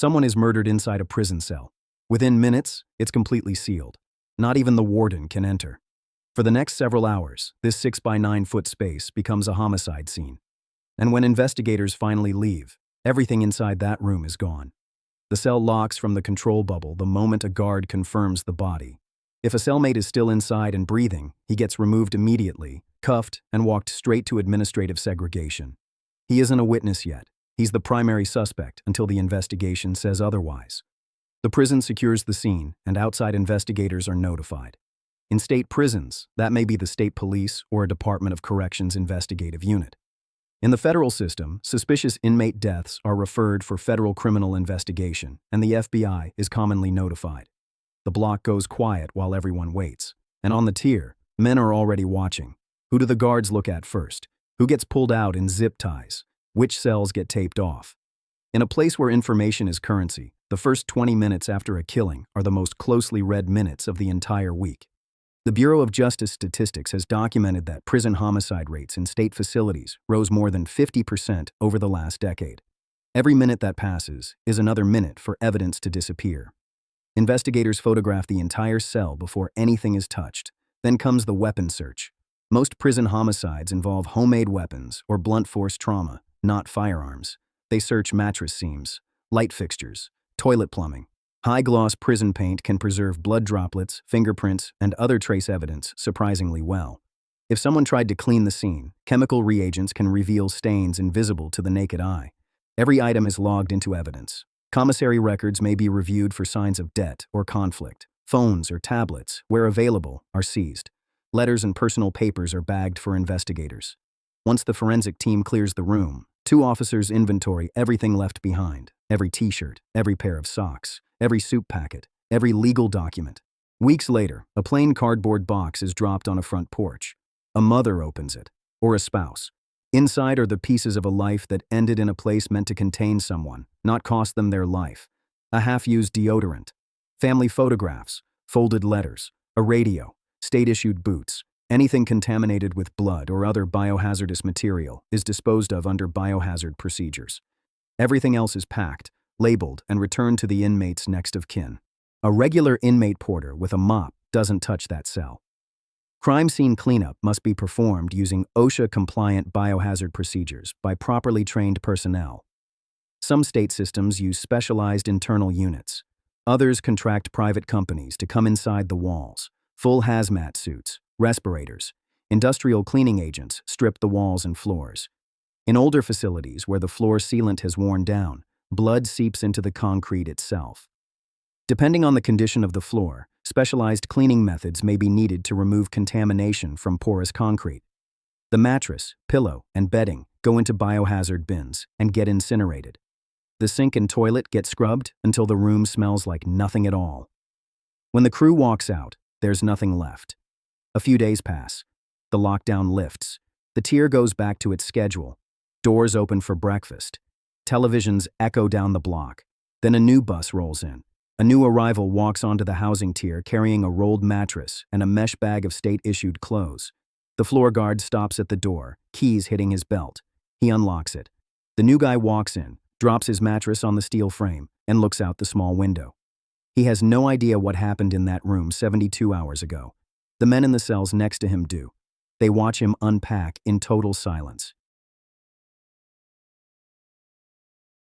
Someone is murdered inside a prison cell. Within minutes, it's completely sealed. Not even the warden can enter. For the next several hours, this 6 by 9 foot space becomes a homicide scene. And when investigators finally leave, everything inside that room is gone. The cell locks from the control bubble the moment a guard confirms the body. If a cellmate is still inside and breathing, he gets removed immediately, cuffed, and walked straight to administrative segregation. He isn't a witness yet. He's the primary suspect until the investigation says otherwise. The prison secures the scene, and outside investigators are notified. In state prisons, that may be the state police or a Department of Corrections investigative unit. In the federal system, suspicious inmate deaths are referred for federal criminal investigation, and the FBI is commonly notified. The block goes quiet while everyone waits. And on the tier, men are already watching. Who do the guards look at first? Who gets pulled out in zip ties? Which cells get taped off? In a place where information is currency, the first 20 minutes after a killing are the most closely read minutes of the entire week. The Bureau of Justice Statistics has documented that prison homicide rates in state facilities rose more than 50% over the last decade. Every minute that passes is another minute for evidence to disappear. Investigators photograph the entire cell before anything is touched. Then comes the weapon search. Most prison homicides involve homemade weapons or blunt force trauma, not firearms. They search mattress seams, light fixtures, toilet plumbing. High-gloss prison paint can preserve blood droplets, fingerprints, and other trace evidence surprisingly well. If someone tried to clean the scene, chemical reagents can reveal stains invisible to the naked eye. Every item is logged into evidence. Commissary records may be reviewed for signs of debt or conflict. Phones or tablets, where available, are seized. Letters and personal papers are bagged for investigators. Once the forensic team clears the room, 2 officers inventory everything left behind. Every t-shirt, every pair of socks, every soup packet, every legal document. Weeks later, a plain cardboard box is dropped on a front porch. A mother opens it, or a spouse. Inside are the pieces of a life that ended in a place meant to contain someone, not cost them their life. A half-used deodorant, family photographs, folded letters, a radio, state-issued boots. Anything contaminated with blood or other biohazardous material is disposed of under biohazard procedures. Everything else is packed, labeled, and returned to the inmate's next of kin. A regular inmate porter with a mop doesn't touch that cell. Crime scene cleanup must be performed using OSHA-compliant biohazard procedures by properly trained personnel. Some state systems use specialized internal units. Others contract private companies to come inside the walls. Full hazmat suits, respirators, industrial cleaning agents strip the walls and floors. In older facilities where the floor sealant has worn down, blood seeps into the concrete itself. Depending on the condition of the floor, specialized cleaning methods may be needed to remove contamination from porous concrete. The mattress, pillow, and bedding go into biohazard bins and get incinerated. The sink and toilet get scrubbed until the room smells like nothing at all. When the crew walks out, there's nothing left. A few days pass. The lockdown lifts. The tier goes back to its schedule. Doors open for breakfast. Televisions echo down the block. Then a new bus rolls in. A new arrival walks onto the housing tier carrying a rolled mattress and a mesh bag of state-issued clothes. The floor guard stops at the door, keys hitting his belt. He unlocks it. The new guy walks in, drops his mattress on the steel frame, and looks out the small window. He has no idea what happened in that room 72 hours ago. The men in the cells next to him do. They watch him unpack in total silence.